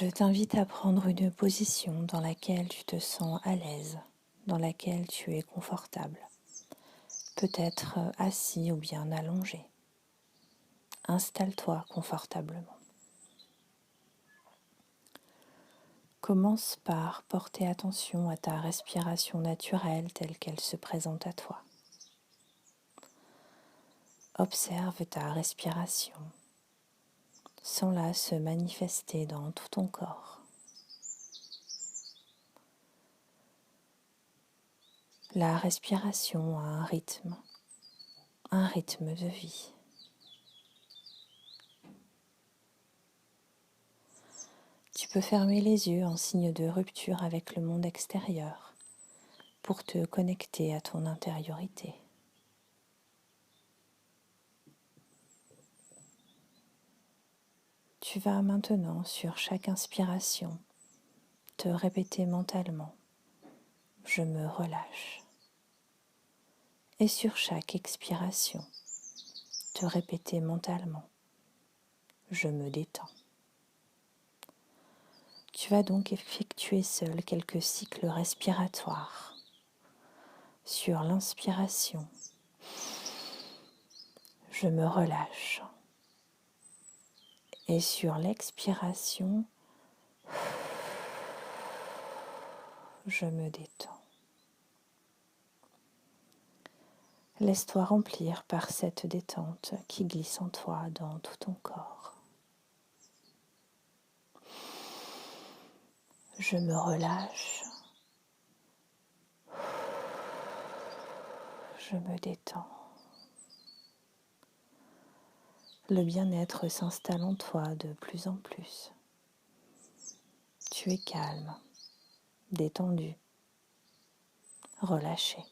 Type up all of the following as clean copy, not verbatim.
Je t'invite à prendre une position dans laquelle tu te sens à l'aise, dans laquelle tu es confortable, peut-être assis ou bien allongé. Installe-toi confortablement. Commence par porter attention à ta respiration naturelle telle qu'elle se présente à toi. Observe ta respiration. Sens-la se manifester dans tout ton corps. La respiration a un rythme de vie. Tu peux fermer les yeux en signe de rupture avec le monde extérieur pour te connecter à ton intériorité. Tu vas maintenant, sur chaque inspiration, te répéter mentalement « Je me relâche ». Et sur chaque expiration, te répéter mentalement « Je me détends ». Tu vas donc effectuer seul quelques cycles respiratoires. Sur l'inspiration, je me relâche. Et sur l'expiration, je me détends. Laisse-toi remplir par cette détente qui glisse en toi dans tout ton corps. Je me relâche. Je me détends. Le bien-être s'installe en toi de plus en plus. Tu es calme, détendu, relâché.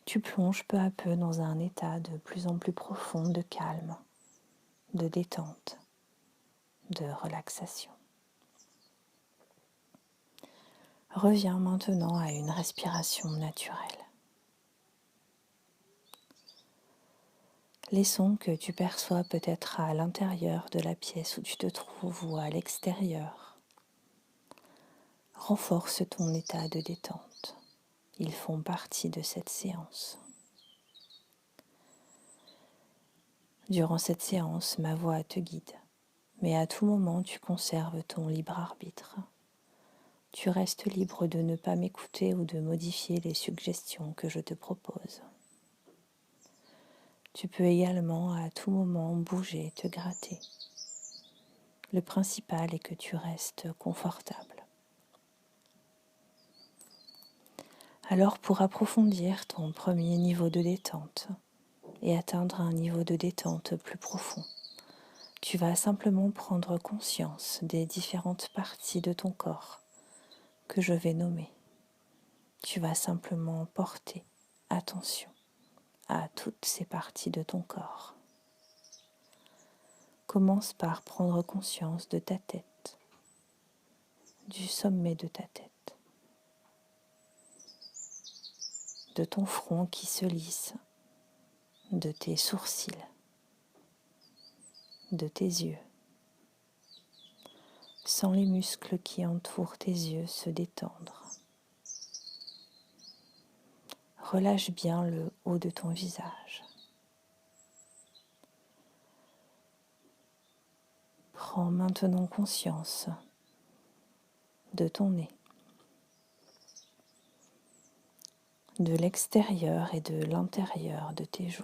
Tu plonges peu à peu dans un état de plus en plus profond de calme, de détente, de relaxation. Reviens maintenant à une respiration naturelle. Les sons que tu perçois peut-être à l'intérieur de la pièce où tu te trouves ou à l'extérieur renforcent ton état de détente. Ils font partie de cette séance. Durant cette séance, ma voix te guide, mais à tout moment tu conserves ton libre arbitre. Tu restes libre de ne pas m'écouter ou de modifier les suggestions que je te propose. Tu peux également à tout moment bouger, te gratter. Le principal est que tu restes confortable. Alors pour approfondir ton premier niveau de détente et atteindre un niveau de détente plus profond, tu vas simplement prendre conscience des différentes parties de ton corps que je vais nommer. Tu vas simplement porter attention à toutes ces parties de ton corps. Commence par prendre conscience de ta tête, du sommet de ta tête, de ton front qui se lisse, de tes sourcils, de tes yeux. Sens les muscles qui entourent tes yeux se détendre. Relâche bien le haut de ton visage. Prends maintenant conscience de ton nez, de l'extérieur et de l'intérieur de tes joues,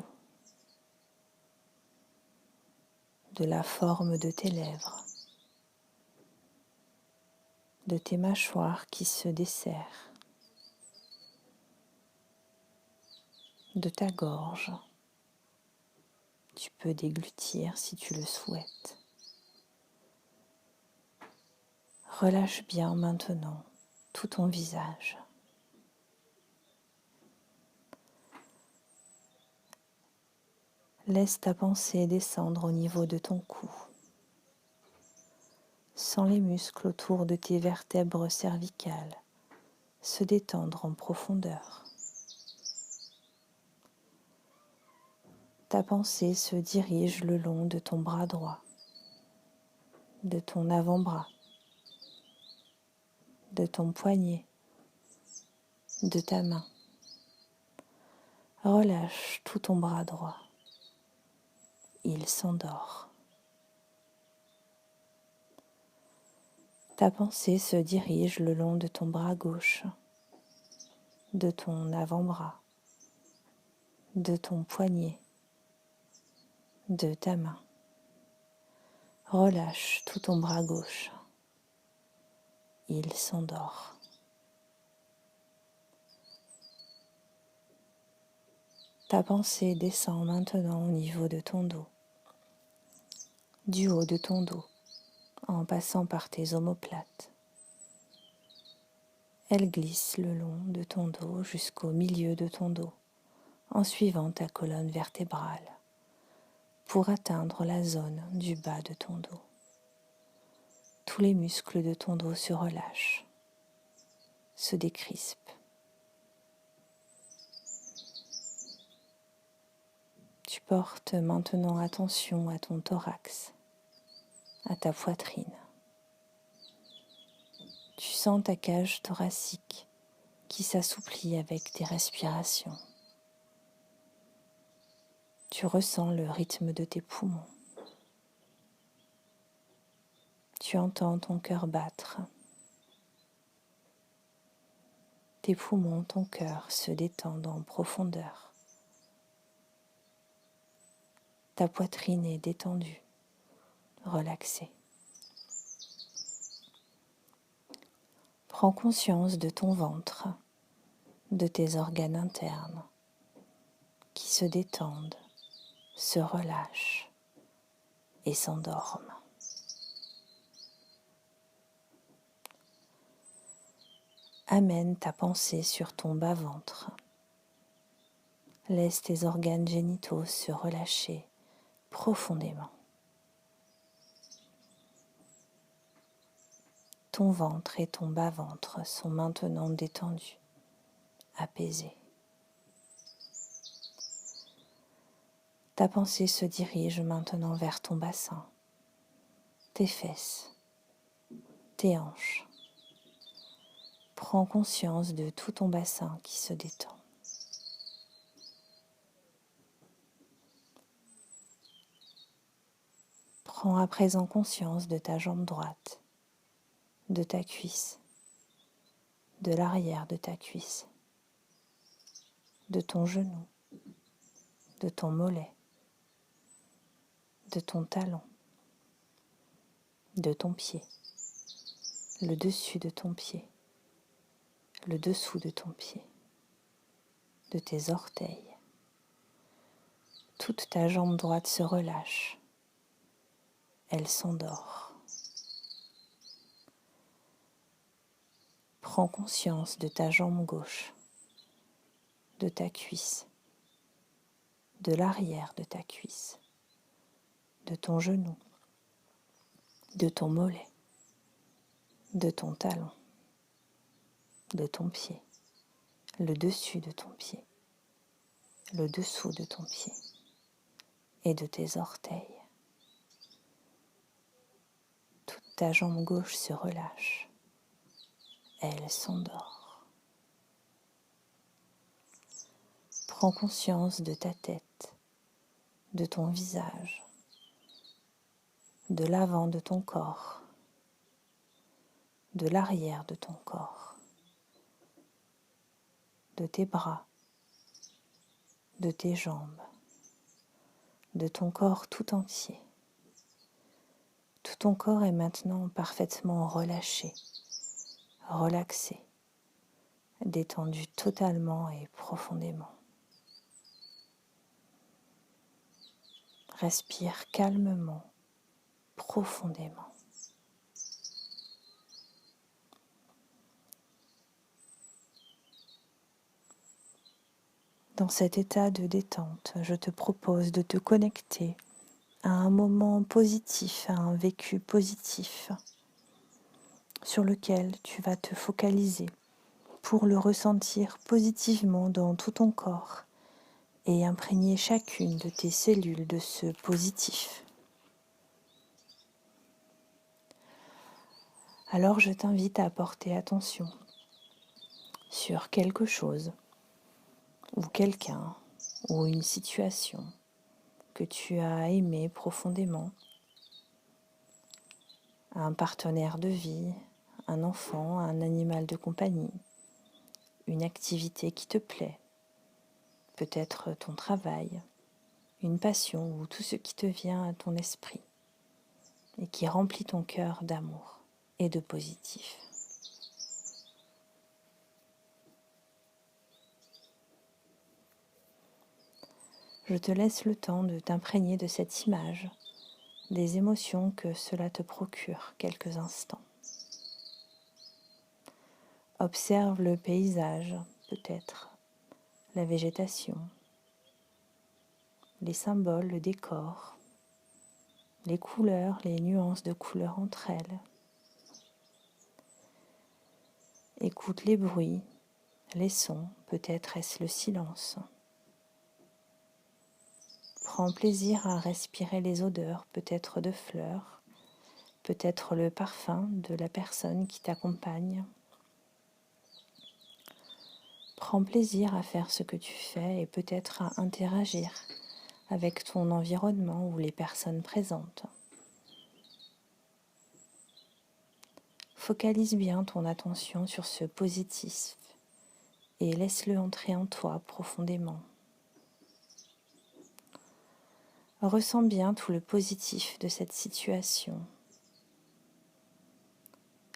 de la forme de tes lèvres, de tes mâchoires qui se desserrent, de ta gorge. Tu peux déglutir si tu le souhaites. Relâche bien maintenant tout ton visage. Laisse ta pensée descendre au niveau de ton cou. Sens les muscles autour de tes vertèbres cervicales se détendre en profondeur. Ta pensée se dirige le long de ton bras droit, de ton avant-bras, de ton poignet, de ta main. Relâche tout ton bras droit. Il s'endort. Ta pensée se dirige le long de ton bras gauche, de ton avant-bras, de ton poignet, de ta main. Relâche tout ton bras gauche. Il s'endort. Ta pensée descend maintenant au niveau de ton dos, du haut de ton dos, en passant par tes omoplates. Elle glisse le long de ton dos jusqu'au milieu de ton dos, en suivant ta colonne vertébrale, pour atteindre la zone du bas de ton dos. Tous les muscles de ton dos se relâchent, se décrispent. Tu portes maintenant attention à ton thorax, à ta poitrine. Tu sens ta cage thoracique qui s'assouplit avec tes respirations. Tu ressens le rythme de tes poumons. Tu entends ton cœur battre. Tes poumons, ton cœur se détendent en profondeur. Ta poitrine est détendue, relaxée. Prends conscience de ton ventre, de tes organes internes qui se détendent, se relâchent et s'endorment. Amène ta pensée sur ton bas-ventre. Laisse tes organes génitaux se relâcher profondément. Ton ventre et ton bas-ventre sont maintenant détendus, apaisés. Ta pensée se dirige maintenant vers ton bassin, tes fesses, tes hanches. Prends conscience de tout ton bassin qui se détend. Prends à présent conscience de ta jambe droite, de ta cuisse, de l'arrière de ta cuisse, de ton genou, de ton mollet, de ton talon, de ton pied, le dessus de ton pied, le dessous de ton pied, de tes orteils. Toute ta jambe droite se relâche, elle s'endort. Prends conscience de ta jambe gauche, de ta cuisse, de l'arrière de ta cuisse, de ton genou, de ton mollet, de ton talon, de ton pied, le dessus de ton pied, le dessous de ton pied et de tes orteils. Toute ta jambe gauche se relâche, elle s'endort. Prends conscience de ta tête, de ton visage, de l'avant de ton corps, de l'arrière de ton corps, de tes bras, de tes jambes, de ton corps tout entier. Tout ton corps est maintenant parfaitement relâché, relaxé, détendu totalement et profondément. Respire calmement, profondément. Dans cet état de détente, je te propose de te connecter à un moment positif, à un vécu positif sur lequel tu vas te focaliser pour le ressentir positivement dans tout ton corps et imprégner chacune de tes cellules de ce positif. Alors je t'invite à porter attention sur quelque chose ou quelqu'un ou une situation que tu as aimé profondément, un partenaire de vie, un enfant, un animal de compagnie, une activité qui te plaît, peut-être ton travail, une passion ou tout ce qui te vient à ton esprit et qui remplit ton cœur d'amour et de positif. Je te laisse le temps de t'imprégner de cette image, des émotions que cela te procure quelques instants. Observe le paysage, peut-être, la végétation, les symboles, le décor, les couleurs, les nuances de couleurs entre elles. Écoute les bruits, les sons, peut-être est-ce le silence. Prends plaisir à respirer les odeurs, peut-être de fleurs, peut-être le parfum de la personne qui t'accompagne. Prends plaisir à faire ce que tu fais et peut-être à interagir avec ton environnement ou les personnes présentes. Focalise bien ton attention sur ce positif et laisse-le entrer en toi profondément. Ressens bien tout le positif de cette situation.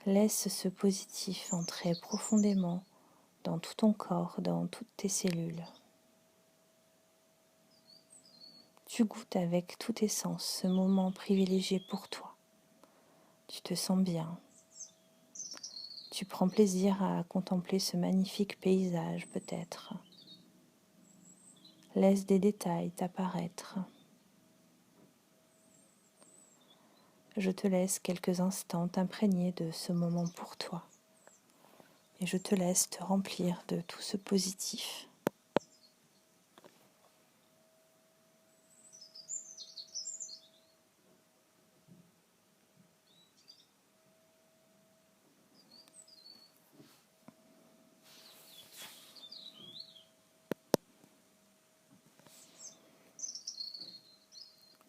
Laisse ce positif entrer profondément dans tout ton corps, dans toutes tes cellules. Tu goûtes avec tous tes sens ce moment privilégié pour toi. Tu te sens bien. Tu prends plaisir à contempler ce magnifique paysage peut-être. Laisse des détails t'apparaître. Je te laisse quelques instants t'imprégner de ce moment pour toi. Et je te laisse te remplir de tout ce positif.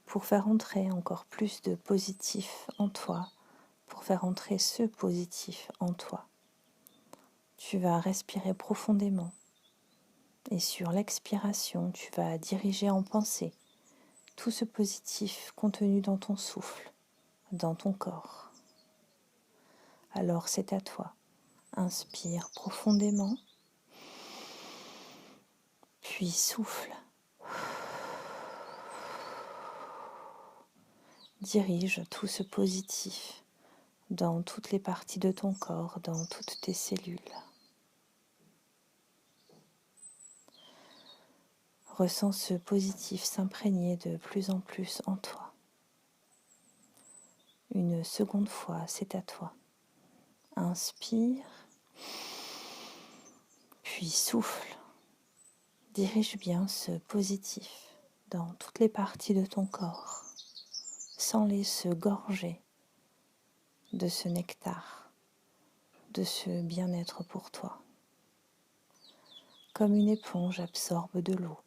Pour faire entrer encore plus de positif en toi, pour faire entrer ce positif en toi, tu vas respirer profondément et sur l'expiration, tu vas diriger en pensée tout ce positif contenu dans ton souffle, dans ton corps. Alors c'est à toi. Inspire profondément, puis souffle. Dirige tout ce positif dans toutes les parties de ton corps, dans toutes tes cellules. Ressens ce positif s'imprégner de plus en plus en toi. Une seconde fois, c'est à toi. Inspire, puis souffle. Dirige bien ce positif dans toutes les parties de ton corps, sans les se gorger de ce nectar, de ce bien-être pour toi. Comme une éponge absorbe de l'eau,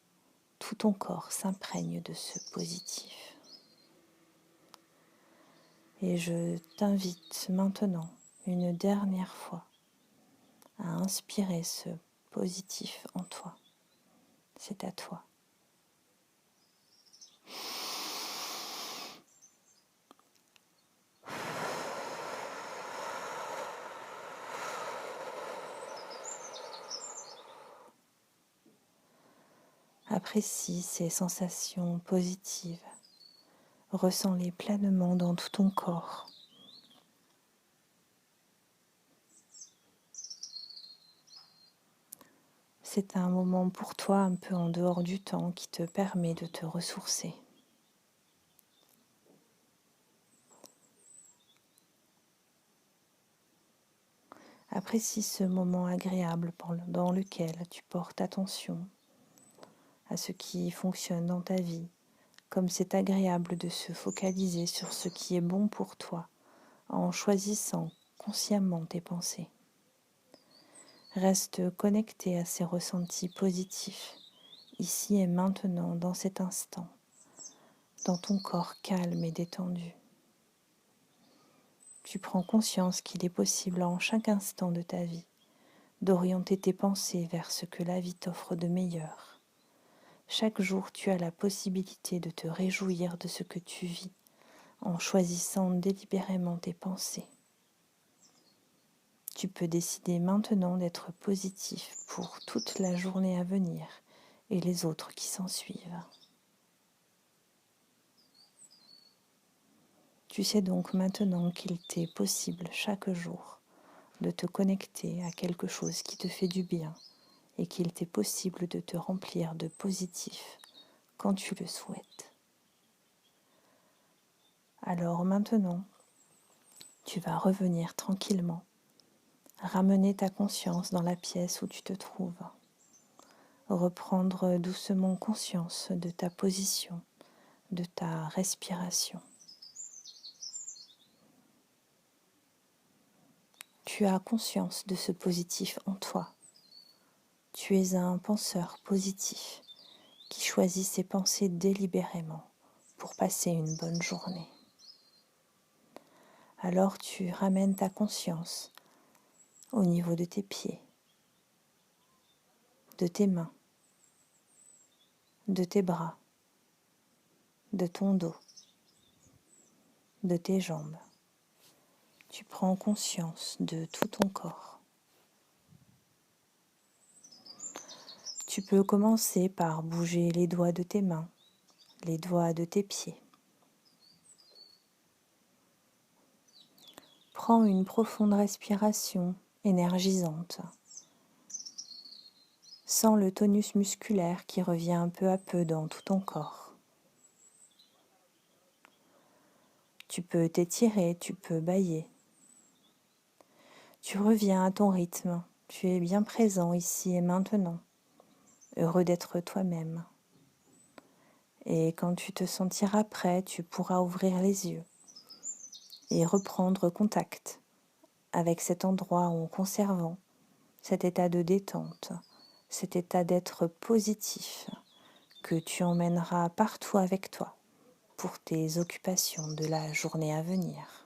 tout ton corps s'imprègne de ce positif. Et je t'invite maintenant, une dernière fois, à inspirer ce positif en toi. C'est à toi. Apprécie ces sensations positives. Ressens-les pleinement dans tout ton corps. C'est un moment pour toi un peu en dehors du temps qui te permet de te ressourcer. Apprécie ce moment agréable dans lequel tu portes attention à ce qui fonctionne dans ta vie, comme c'est agréable de se focaliser sur ce qui est bon pour toi en choisissant consciemment tes pensées. Reste connecté à ces ressentis positifs, ici et maintenant, dans cet instant, dans ton corps calme et détendu. Tu prends conscience qu'il est possible en chaque instant de ta vie d'orienter tes pensées vers ce que la vie t'offre de meilleur. Chaque jour, tu as la possibilité de te réjouir de ce que tu vis en choisissant délibérément tes pensées. Tu peux décider maintenant d'être positif pour toute la journée à venir et les autres qui s'en suivent. Tu sais donc maintenant qu'il t'est possible chaque jour de te connecter à quelque chose qui te fait du bien et qu'il t'est possible de te remplir de positif quand tu le souhaites. Alors maintenant, tu vas revenir tranquillement, ramener ta conscience dans la pièce où tu te trouves, reprendre doucement conscience de ta position, de ta respiration. Tu as conscience de ce positif en toi. Tu es un penseur positif qui choisit ses pensées délibérément pour passer une bonne journée. Alors tu ramènes ta conscience au niveau de tes pieds, de tes mains, de tes bras, de ton dos, de tes jambes. Tu prends conscience de tout ton corps. Tu peux commencer par bouger les doigts de tes mains, les doigts de tes pieds. Prends une profonde respiration énergisante. Sens le tonus musculaire qui revient peu à peu dans tout ton corps. Tu peux t'étirer, tu peux bâiller. Tu reviens à ton rythme, tu es bien présent ici et maintenant, heureux d'être toi-même. Et quand tu te sentiras prêt, tu pourras ouvrir les yeux et reprendre contact avec cet endroit en conservant cet état de détente, cet état d'être positif que tu emmèneras partout avec toi pour tes occupations de la journée à venir.